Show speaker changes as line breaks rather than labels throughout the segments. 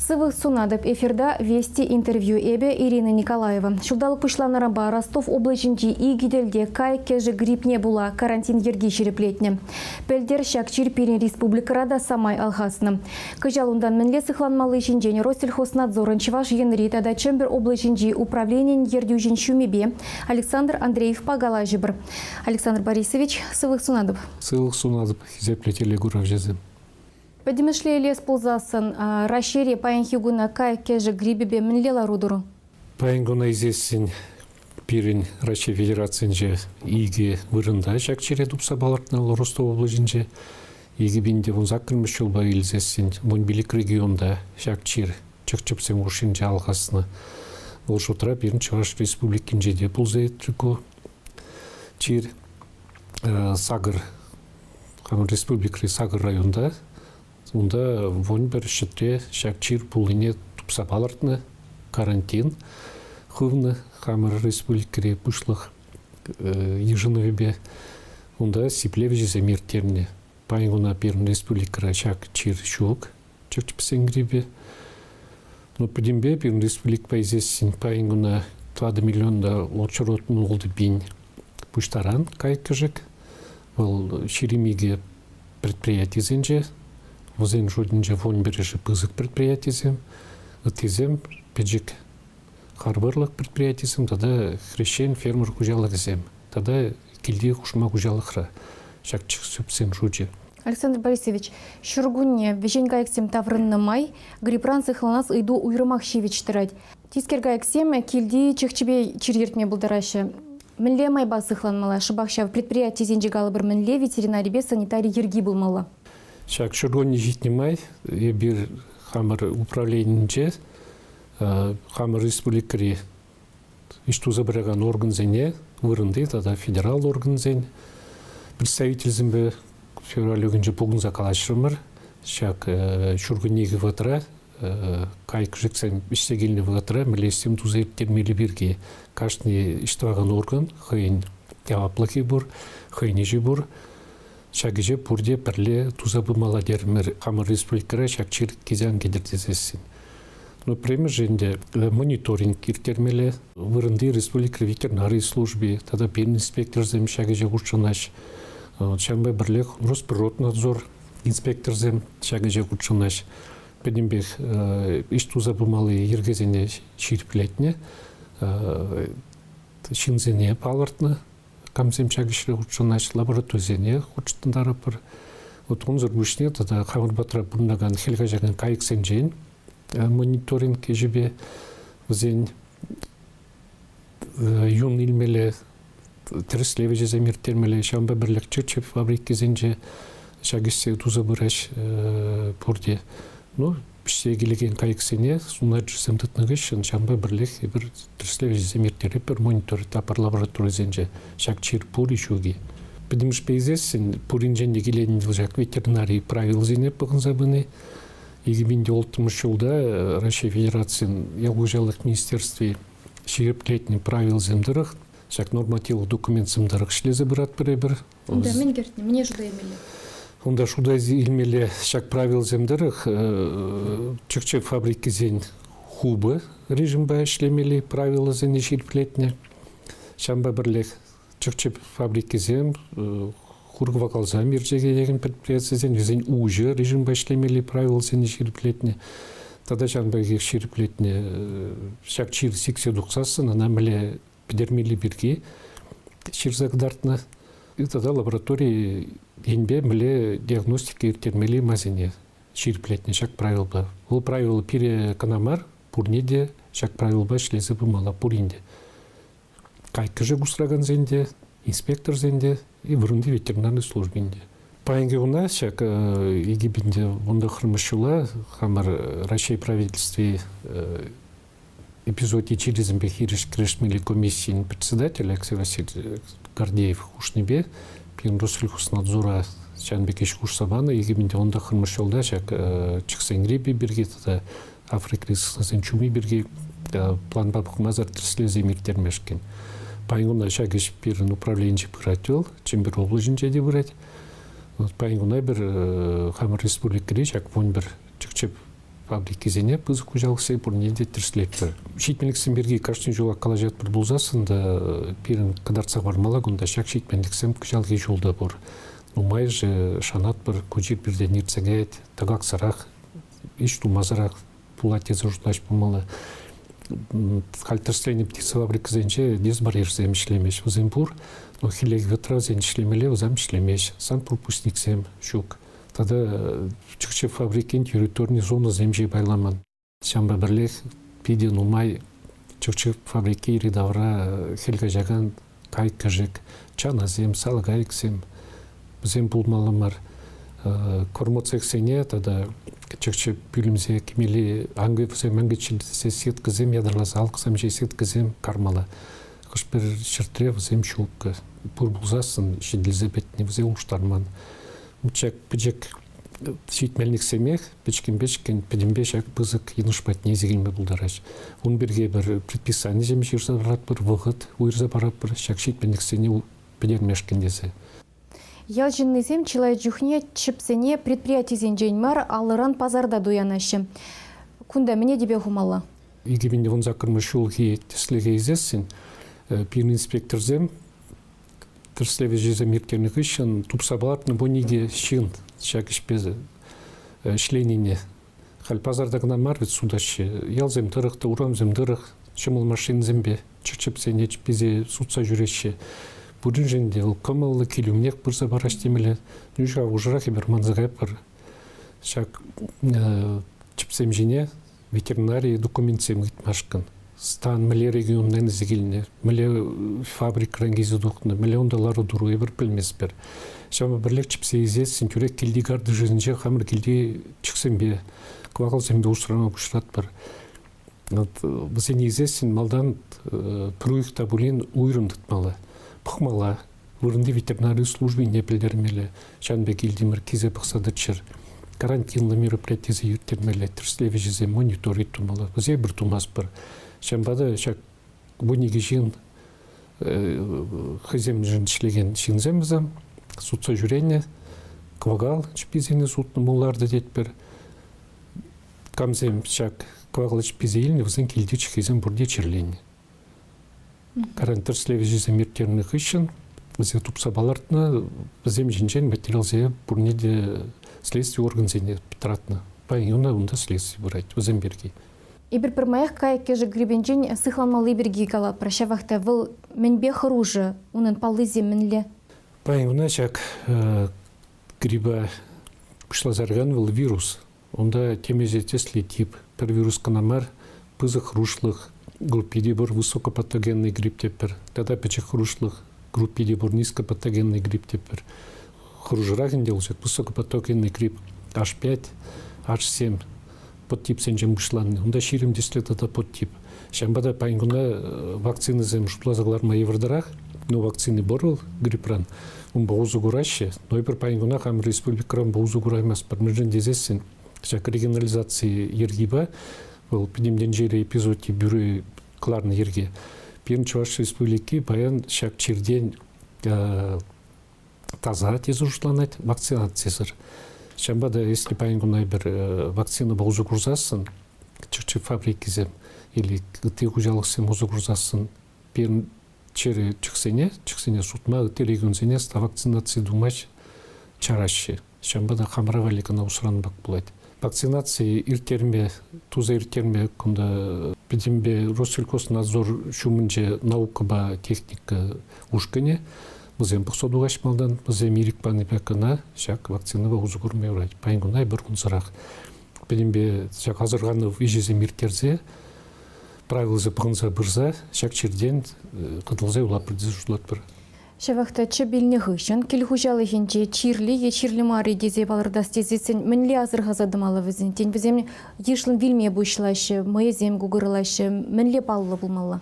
Сывы Сунадып эфирда вести интервью эбе Ирина Николаева. Шулдалық пышланараба Ростов облачынчи и гиделде кай кежі грипп не була карантин ерги череплетне. Пелдер шак чирпирин республикарада самай алхасны. Кыжалундан мінле сыхланмалы жинжен Россельхознадзорын Чуваш Енрита да Чембер облачынчи управлениен ердюжин шумебе Александр Андреев пагала жибр. Александр Борисович, Сывых Сунадып.
Сывых Сунадып хизеплетели гурав жезем.
Подемышле лес ползасын, расшире паянхигуна кай кежі грибебе мінлела рудуру?
Паянгуна изесін пирин Россия Федерациянже иге вырында жак чере дупса балартнал Ростов облажынже иге бинде вон закырмыш жолба илзесін вон билик регионда жак чер чықчыпсен ушинже алғасына. Ол шутра пирин Чуваш республикинже де пулзает трюко чер Сагыр, республикри Сагыр районда онда вон бір шетре шак чир пулыне тупса балартны карантин хывны хамыр республикаре пушлых ежиновебе онда сиплев жеземир терне пайгуна перн республикара шак чир шук чакчпсен грибе но подимбе перн республик пайзесин пайгуна 2 миллионда лочурот мулды бин пуштаран кайкыжык ол ширимиге предприятие зенже возен жодинже вон бережи пызык предприятиесем, отезем педжик харбырлык предприятиесем, тогда хрещен фермер кужалыгызем, тогда килди хушма кужалыхра, шакчык сөпсем жуджи.
Александр Борисович, шургунне веженгаексем таврынны май, грипран сыхланас ыйду уйрымах шевичтырать. Тискергаексем килди чехчебе чирертме булдарашы. Мінле майба сыхланмала, шыбақша предприятие зенжегалы бір мінле ветеринарибе санитарий ерги булмала.
Шак шургонни житнимай, бир хамыр управленинче, хамыр республикари ишту забыраган орган зене, вырынды, тогда федерал орган зен. Представительзімбе февраль өгінже бұғын закалашырмыр, шак шургонниги ватыра, кайк жіксен іштегеліне ватыра, мілестем тузеттермелі бірге. Кашны иштваган орган, хайын яваплыки бур, хайнежи бур, шагыже пурде пірле тузабы маладермер хамыр республикара шакчир кезен кедертезесін. Но премі женде мониторинг киртермеле вырынды республика ветеринарий службе, тогда пен инспектор зем шагыже учынаш, шамбе бірле Росприроднадзор инспектор зем шагыже учынаш. Педембек иш тузабы малы ергезене ширплетне, шинзене палыртны, камзем шагышры учынаш лабораторизене учтындары бір. Вот он заргушне, тогда хамыр батра бұрнаган хелга жаган кайыксен жейн, мониторинг ежебе зен юн илмеле, тіріслеве жеземир термеле, шамба бірлік чырчып фабрики зенже шагышсе тузабыраш пұрде. Ну, пішсе келеген кайыксене, суна жүзем тұтнығышын, шамба бірлік бір тіріслеве жеземир теріп, бір монитор тапыр лабораторизенже шак чир пұр ишуге. Підіміш пейзесін, пұрын жәнде келетін жак ветеринарий правил зене бұғын забыны. Егеменде олтымыш жылда Россия Федерациян Ялгужалық министерстве шеріплетіне правил земдірік, шак нормативы документ земдірік шлезі бірат бір-бір.
Да, мен кертіне, мне жуда емелі.
Онда шуда илмелі шак правил земдірік, чықчы фабрики зен хубы режим бай шлемелі правила зен шеріплетіне. Шамба бірлік чықчы фабрики зен хургва калзам ерджеге деген предприятие зен уже режим бай шлемелі правила зен шеріплетіне. Тада шамбайге шеріплетіне шак чир сиксе дұқсасын, ана мәлі педермелі бірге шерзагдартына. И тогда лаборатории енбе міле диагностика ертермелі мазене шеріплетіне шак правил ба. Ол правил пире канамар пурнеде шак правил ба шлезі бымала пуринде. Кайкы же густраган зенде, инспектор зенде и вырынды ветеринарный службенде. Паянге уна шак егибенде онда хырмышыла хамар Россия правительстве эпизоде через импехириш крешмели комиссии председатель Алексей Васильевич Гордеев Хушнебе, пен Россельхознадзора Чанбекеш Хушсабана, егибенде онда хырмышылда шак чықсенгребе бірге, тада Африкрис Сенчуми бірге план бабықмазар тірслезе мектермешкен. Паянгуна шагыш пирін управленчі пырател, Чембер облажынча де бұрат. Паянгуна бір хамыр республикари шак вон бір чықчып фабрикизене пызык кужалыксы бурнеде тирслептер. Шитменликсен берги каштын жола калажат бір булзасында пирин кадарца бармала гунда шак шитменликсен кужалыгы жолда бор. Нумай же шанат бір кужир бирде нирцегет, тагак сарах, иш тумазарах пулатеза жутлаш помала. Хальтерстейни птица фабрикизенче дез бар ерзем ишлемеш. Узембур, но хилег ветра зен ишлемеле узам ишлемеш. Сан пропускниксем шук. Тада чыкчы фабрикин территорный зона земжи байламан. Шамба бірлех пиде нумай чыкчы фабрики иридавра хелга жаган кайк кажек. Чана зем, салгайксем. Зем булмаламар. Кормоцексене тада чыкчы пүлімзе кемели аңгы фузем аңгы чилдесе сеткізем ядырласы алқысам же сеткізем кармала. Қышпір шыртре фузем шулка. Пур булзасын шидлізе бетіне фузе уңштарман. Учак пиджек шитмелник семех, печкен педимбешак пызык енушпат незигилме булдараш. Он берге бір предписание земеш ирза барат бір вғыт, уйрза барат бір шак шитмелник сене педермешкен десе.
Ял жиннезем чилай жүхне чипсене предприятий зенженмар алыран пазарда дуянашы. Кунда мне дебе хумалла?
Игебінде он закырмыш улги теслеге изесін, пир инспектор зем, Тірслеве жезі меркернік үшін тупса балатны бониге шын шак ішпезі шленіне. Хал пазардағына марвет судашы. Ялзем дырықты, урамзем дырық, шымыл машин зембе, чықчыпсене чіпезе судса жүреші. Бұдың жөнде ұлқымылы келумнек бұрса бараш демелі. Нүжға ұжырақ ебір манзыға бір. Шак чіпсем жіне ветеринарий документсем гитмашкын. Стан міле регионнан зігіліне, міле фабрик рангезі доқны, міле ондалары дұру ебір білмеспер. Шама бірлек чіпсе езес, сентюрек келді гарды жүзінже қамыр келді чықсен бе, квағыл зембе ұшырама бұшырат бір. Бізен езесін малдан пруик табулен уйрым тұтмалы, пұқмала, вырынды ветеринарий службы не білдермелі, шанбе келдімір кезе бұқсадырчыр. Карантинлы мероприятиезе ертермелі, тірслеве жезе мониторит тумалы, бізе бір тумас бір. Шамбада шак буниги жин хызем жин шлеген шинземзам, судса жүрене, квагал чпизені судны муларды детпер. Камзем шак квагал чпизейліне візен келді чхизем бұрде черлені. Карантир слеве жезем ертерніх үшін, візе тупса балартына візем жинжен материалзе бұрнеде следствие органзене петратны. Байына онда следствие бұрайд, візем берге.
Ибір пірмайық кайке же гребенчен сыхланмалы бірге кала прощавақта выл мінбе хыружы, унын палызе мінле.
Байына шак гриба пышлазарган выл вирус. Онда темезе тесли тип. Пер вирус канамар пызық хрушлық группиде бір высокопатогенный грипп тепер. Тада печек хрушлық группиде бір низкопатогенный грипп тепер. Хружырағын делушек высокопатогенный грипп H5, H7. Подтип сенжем бұшланы. Онда ширим деслет это подтип. Шамбада пайынгуна вакцины зем жутлазагларма еврдарақ, но вакцины борыл гриппран. Он боғузу ғурашы, но епір пайынгуна қам республикарам боғузу ғураймас. Бірмежен дезесін, шак регионализации ергиба, бұл педемден жері эпизоди бүрі кларны ерге. Пирін Чуваш республики баян шак черден таза тезу жутланат, вакцинациясыр. Шамбада, если пайынгунай бір вакцина боғузу ғурзасын, чықчы фабрикизем, или ты хужалықсен боғузу ғурзасын, пирін чері чықсене сутма, ты регионзене ста вакцинация думач чарашы. Шамбада хамраваликана усыран бак бұлайды. Вакцинация иртерме, туза иртерме, күнда бедембе Росселькоснадзор шумынже наука ба техника ушкане, бізем бұқсоду ғашмалдан, бізем ирикпаны бәкіна, шак вакцинава ұзығырмай ұрайды. Пайынгунай бір күнсырақ. Бедембе шак азырғаны вежезе миртерзе, правилзе бұғынса бірза, шак черден қыдылзай ұлап бірдіз жұлат бір.
Шавақта чабилні ғышын, кел хужалы хенче чирлі мари дезе балырдас дезесін мінлі азырға задымалы візін. Тен бізем ешлін вилме бұйшылашы, мұезем ғуғырылашы, мінлі балылы бұлмалы.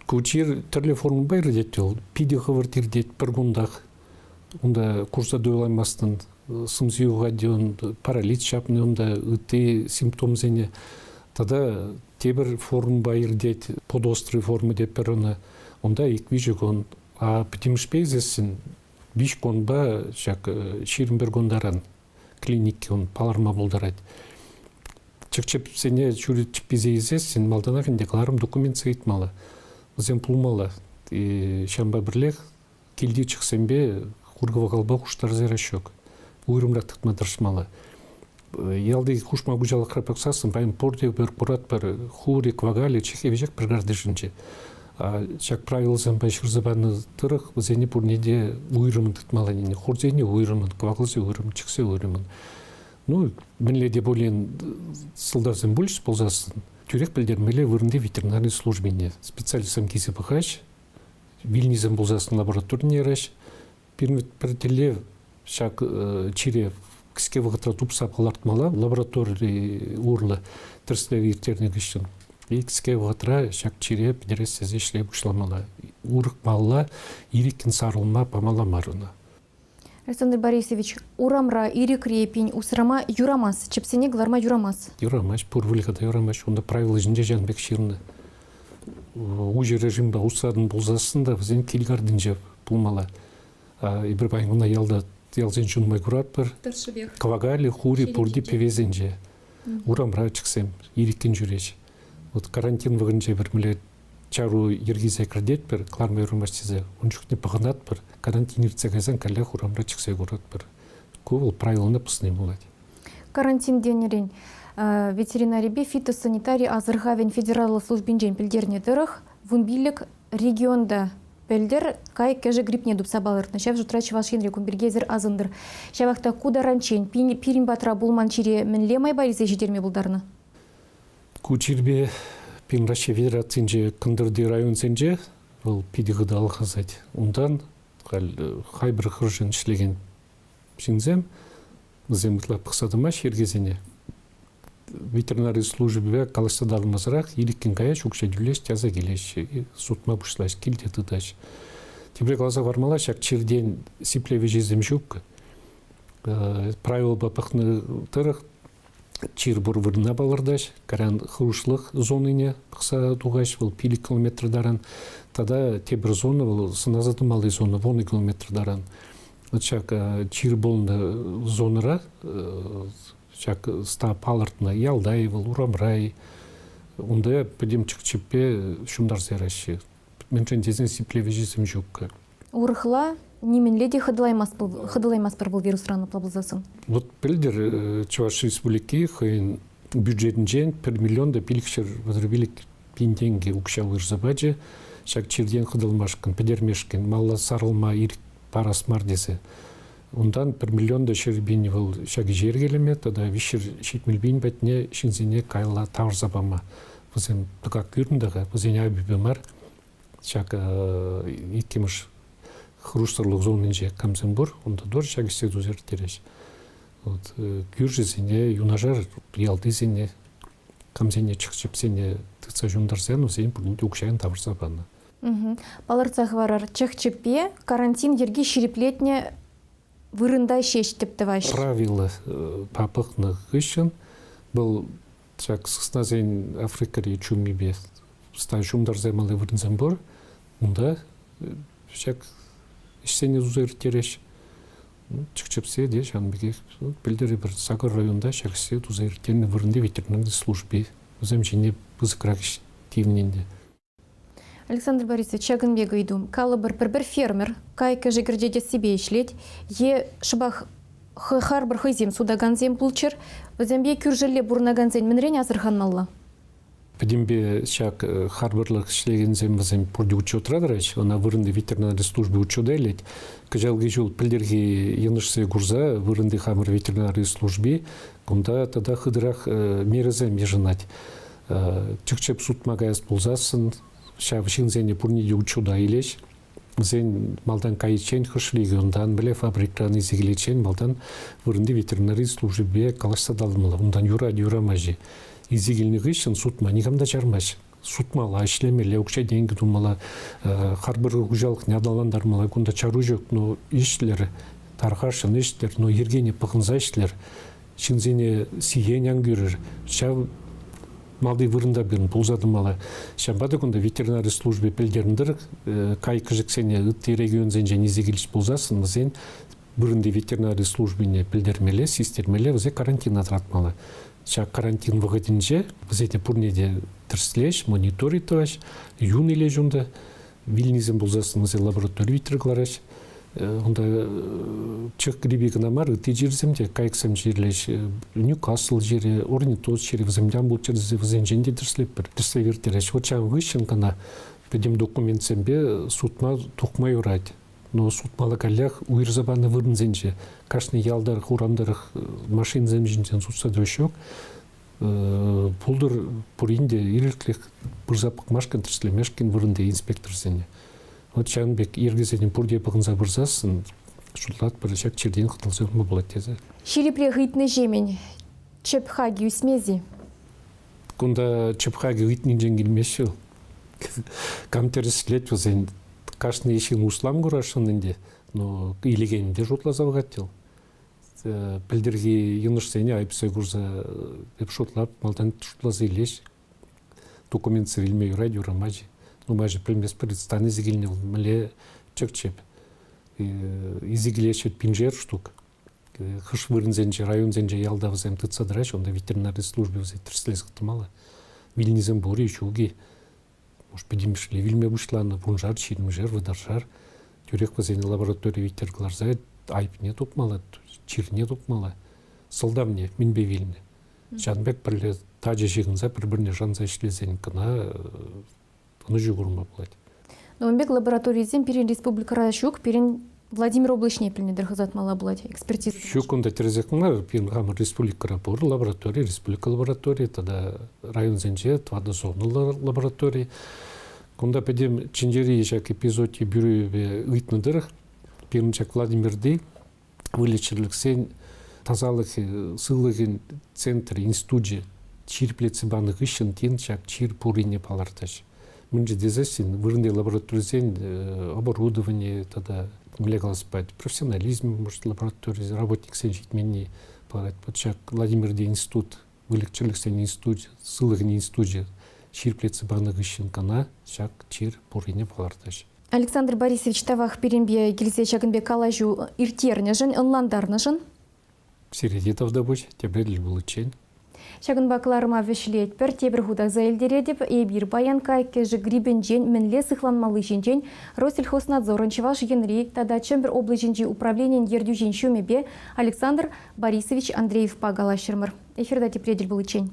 Кучир түрлі формы байры деттел, пиде қывыртыр дет бір күндақ. Онда курса дойлаймастын, сымзиуға деон, паралит шапны, онда үтті симптом зене. Тада тебір формы байыр дет, подострый формы деп бір оны. Онда иквижік он. А петимшпейзесін биш конба шак ширімбер гондаран клиникке он паларма болдарайды. чекчеп сене чури чипизейзе сен малдана хинде кларым документ сейт мала. Зен пулмала. Шамба бірлег келди чықсембе хургава қалба құштар зера шок. Уйрымрак тықма дыршмала. Ялды хушма бужалы қырапақ сасын, байым порде бір пұрат бір хури квагали чехевежек бір гарды жынче. Чак правилзен байшырзабаны тырық, зене пурнеде уйрымын тытмала нене. Хорзене уйрымын, кваглызе уйрымын, чықсе уйрымын. Ну, мінледе болен сылдарзен больш болзасын. Тюрек білдермеле вырынде ветеринарный службене. Специалистам кесе бұқаш, Вильнизен болзасын лабораторный раш. Піртеле шак чире кіске вғытра тупса палартмала, лабораторий урлы тірслеви иртеріне күшін. Кіске вғытра шак чире пидерес сезе шлеп ұшламала. Урық малла ирикін сарылма памала марына.
Александр Борисович, урамра, ирик репень, усрама юрамас, чепсене гларма юрамас.
Юрамас, пурвыликада юрамас, онда правила жінде жанбек ширны. Уже режимда усадын болзасында, візен келгардын жеп пулмала. Ибір байыңына ялзен жунмай курат бір. Квагали, хури, пурди певезенже. Урамра чықсем, ириккен жүреш. Вот карантин вғынже бір міле чару ергизе кредит бір, кларма юрамас тезе. Он жүкне пағынат бір, карантин ирцегазен калях урамра чықсе курат бір. Көвіл правиланы пысны болады.
Карантин денерен. Ветеринарибе фитосанитарий азырхавен федералы службинжен пілдерне дырық, вунбилік регионда пілдер кай кәжі грипне дұпса балыртны. Шәв жұтра чывашын рекумбергезір азындыр. Шәвақта кударанчен, пирин батра булман чире мінлемай байризе жедерме бұлдарны?
Кучирбе пин Россия Федерацинже кындырды район сенже, ол пидіғыды алғазад. Ондан қай бір қыржын ішлеген шинзем, бізем мұтлап қысадыма шергезене. Ветеринарный службе калыстадалмазырақ, еліккен қая шукша дүлеш, тяза келеш, сутма бұшлаш, келде тұдаш. Тебре қаласа бармала, шак черден сиплеве жезем жүк. Правил бапықны тұрық, чир бұр вырына балырдаш, каран хырушлық зоныне қыса туғаш, бұл 50 километр даран. Тада тебір зоны, бұл сыназадымалы зоны, 10 километр даран. Шак чир болны зоныра, шак ста палыртына ялдай, бұл урамрай. Онда пөдем чықчеппе шумдар зераші. Меншен тезен сиплеве жезем жүк.
Урыхла неменледе хыдылаймас бір бұл вирус раны плаблызасын?
Вот пілдер Чуваш Республики хыйын бюджетін жен 1 миллионда пилікшер вазырбилік пинтенге ұқшал үрзабаджы, шак черден хыдылмашкын, педермешкін, малла сарылма ирік парасмар десе. Ондан 1 миллионда шербейні бұл шак жер келеме, тада вишер шетмелбейін бәтіне шинзене кайла тавр забама. Бізен тұқақ көріндіға, бізен әбібімар, шак иткеміш хрустарлық зонынже камзен бұр, онда дор шак істе дузер тереш. Күржізене, юнажар ялдызене, камзене чықчепсене тұтса жондарзен, өзен бүгінде ұқшайын тавр забаны.
Баларцах варар чықчеппе карантин ерге шереплетне вырындай шештіпті ваш.
Правила папықны ғышын, бұл чак сысназен Африкари чумибе стай шумдарзай малы вырынзен бұр, онда шак ішсене зузыр тереш. Чықчепсе де жанбеге білдері бір Сагыр районда шаксе зузыр теріне вырынды ветеринарный службе. Өзім жіне бұзықырақ тивненде.
Александр Борисович, чагынбегі үйдім. Калы бір фермер, кайка жегірдеде себе ішлет, е шыбақ хар бір хызем судаганзем пулчыр, өзембе күржілі бұрнаганзен мінрен азырхан малла?
Пәдембе шак харбарлық ішлегензем бізем порди учетрадыраш, она вырынды ветеринарный службе учудайлет. Кажалғы жол пілдерге енішсе гурза, вырынды хамыр ветеринарный службе, онда тада хыдырақ мерезем ежынать. Чықчеп сутмагаяс болзасын, шав шинзене пурниде учуда илеш, зен малдан кайчен хышлиги, ондан біле фабриктан изегелечен, малдан вырынды ветеринарный службе калашса далмала, ондан юрамажи. Изегеліні ғышын сутма, негамда жармаш. Сутмала, ішлемелі, өкше денгі думала, харбыр ұжалық недаландармала, күнда чару жоқ, но ішлер, тархашын ішлер, но ергене пықынза ішлер, шинзене сиен яңгүрір, шав малды вырында берін бұлзадымала. Шамбады күнда ветеринарный службе пілдеріндір, кай кыжықсене ұтты регион зен және изегеліш бұлзасын, зен бұрынды ветеринарий службине білдермеле, систермеле взе карантин атратмалы. Шак карантин вғытынже, взе пурнеде тірслеш, мониторитываш, юн иле жунда, вильнизм бұлзасын взе лабораторию витірглараш. Онда чық грибегіна мар, үті жерземде, кайықсам жерлеш, Ньюкасл жері, орнитоз жері, вземден бұл жерзе взенженде тірслеп бір. Тірслевертереш, вот чан вышын кана, бедем документсембе сутма тухмай урать. Но сутмалы калях уйрзабаны вырнзенже, кашны ялдарых, урамдарых машин земжинтен сутса дөшек, пулдыр пуринде ирерклих бұрзапық машкан тірслемешкен вырынде инспектор зене. Вот чанбек ергезенен пурде бұғынза бұрзасын, шулат бірішек черден қытылсы өмі болады тезе.
Ширипре ғитны жемень, чепхаги усмези.
Кунда чепхаги ғитнен женгелмеші, камтеріслет візен, кашны ешін услам көрашынынде, но илегенінде жұтлаза ғаттел. Білдерге еныштене айпсы көрза шутлап, малдан жұтлаза илеш, документсы илмей радио рамажи. Ну, мажи пілмес предстан изігіліне мүле чөкчеп. Изігілешет пинжер штук. Хыш вырынзенже, районзенже ялдавызем тыцадыраш, онда ветеринарный службе взе тірслез ғытымалы. Вильнизем бори, чуги. Может, педимишле, вильме бұшланы, бұнжар, чирмежер, выдаржар. Тюрек вазені лаборатория ветергларза айпне топмалы, чирне топмалы. Сылдамне, минбе вильне. Жанбек бірле тажы жиғынза, бір-біріне жанза ішлезен кына, бұны жүгірма болады.
Номбек лабораториязен перен республикара шук, перен Владимир Облачне піліне дырғызатмала болады, экспертиза.
Шук онда терезекма, перен ғамыр республикара бұр, лаборатория, республика лаборатория, тада район зенже, твады зоны лаборатория. Онда пәдем чендері ешак эпизоде бүрі ұйтныдыр, перенчак Владимирді вылечерліксен тазалық сылығын центр, инстудия, чирплеці банық үшін тенчак чир пурине паларташ. Мынжы дезесін, вырынды лабораторизен оборудование, тогда млегаласпать, профессионализм, может, лаборатория, работник сен жетменне палат. Подчак Владимирде институт, вылечерліксен инстудия, сылығын инстудия, чирплеці банық үшін кана, чак чир пурине паларташ.
Александр Борисович Тавах перенбе келсе чагынбе калажу иртернежін, онландарнежін.
Середетов добыч, тебредлі был учень.
Чагын бакыларыма вешлет пір тебір худақ заэлдередіп, ебір баян кайке жы грибен жен, мінле сықланмалы жен, Россельхознадзорын чываш енри, тада чембір облы женжи управлениен ердю жен шумебе Александр Борисович Андреев пагала шырмыр. Эфирда тепредель был учень.